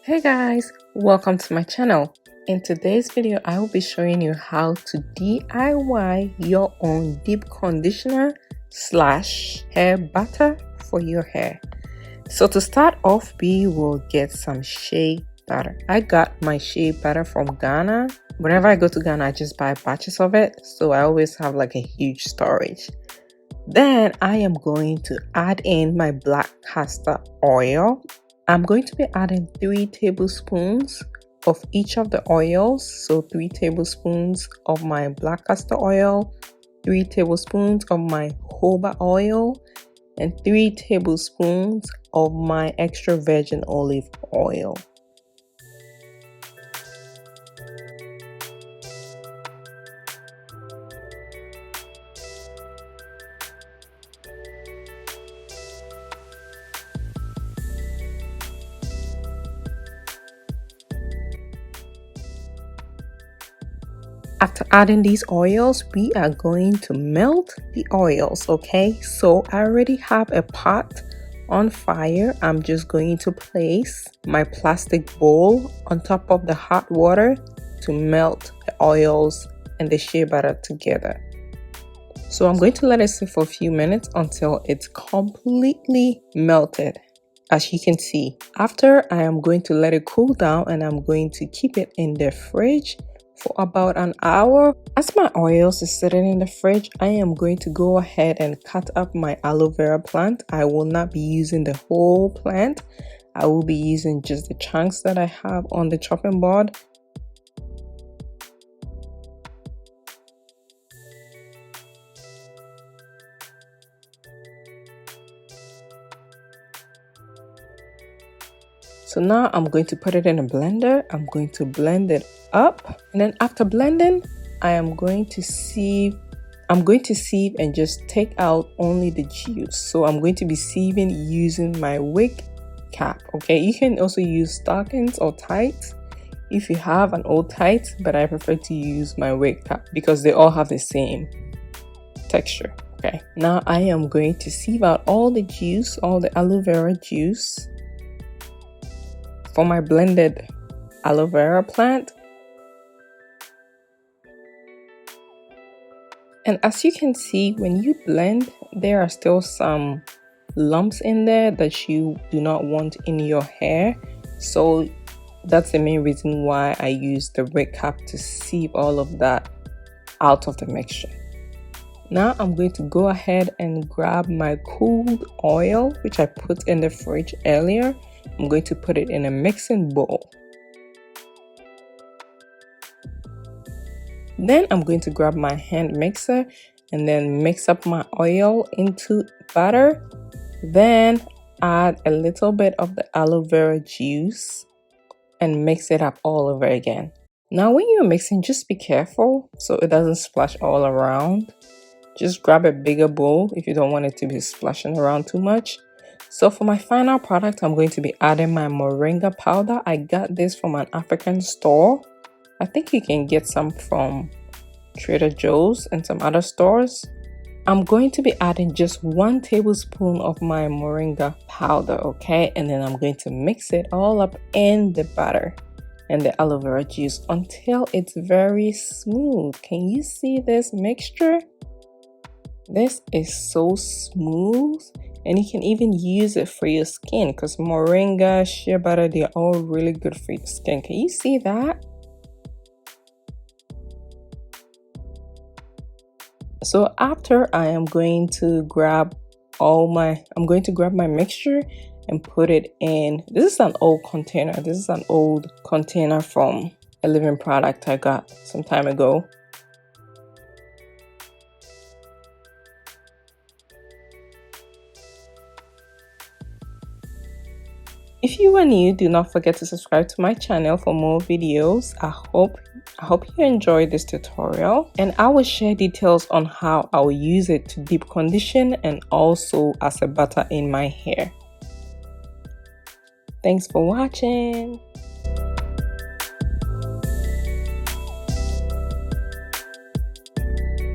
Hey guys, welcome to my channel. In today's video, I will be showing you how to DIY your own deep conditioner / hair butter for your hair. So to start off, we will get some shea butter. I got my shea butter from Ghana. Whenever I go to Ghana, I just buy batches of it. So I always have like a huge storage. Then I am going to add in my black castor oil. I'm going to be adding 3 tablespoons of each of the oils. So 3 tablespoons of my black castor oil, 3 tablespoons of my jojoba oil, and 3 tablespoons of my extra virgin olive oil. After adding these oils, we are going to melt the oils, okay? So I already have a pot on fire. I'm just going to place my plastic bowl on top of the hot water to melt the oils and the shea butter together. So I'm going to let it sit for a few minutes until it's completely melted. As you can see, after I am going to let it cool down and I'm going to keep it in the fridge for about an hour. As my oils is sitting in the fridge, I am going to go ahead and cut up my aloe vera plant. I will not be using the whole plant. I will be using just the chunks that I have on the chopping board. So now I'm going to put it in a blender. I'm going to blend it up. And then after blending, I am going to sieve. I'm going to sieve and just take out only the juice. So I'm going to be sieving using my wig cap. Okay, you can also use stockings or tights if you have an old tight, but I prefer to use my wig cap because they all have the same texture. Okay, now I am going to sieve out all the juice, all the aloe vera juice for my blended aloe vera plant. And as you can see, when you blend, there are still some lumps in there that you do not want in your hair. So that's the main reason why I use the wig cap to sieve all of that out of the mixture. Now I'm going to go ahead and grab my cooled oil, which I put in the fridge earlier. I'm going to put it in a mixing bowl. Then I'm going to grab my hand mixer and then mix up my oil into butter. Then add a little bit of the aloe vera juice and mix it up all over again. Now when you're mixing, just be careful so it doesn't splash all around. Just grab a bigger bowl if you don't want it to be splashing around too much. So for my final product, I'm going to be adding my moringa powder. I got this from an African store. I think you can get some from Trader Joe's and some other stores. I'm going to be adding just 1 tablespoon of my moringa powder, okay? And then I'm going to mix it all up in the butter and the aloe vera juice until it's very smooth. Can you see this mixture? This is so smooth. And you can even use it for your skin because moringa, shea butter, they're all really good for your skin. Can you see that? So after I am going to grab my mixture and put it in. This is an old container. This is an old container from a living product I got some time ago. If you are new, do not forget to subscribe to my channel for more videos. I hope you enjoyed this tutorial, and I will share details on how I will use it to deep condition and also as a butter in my hair. Thanks for watching.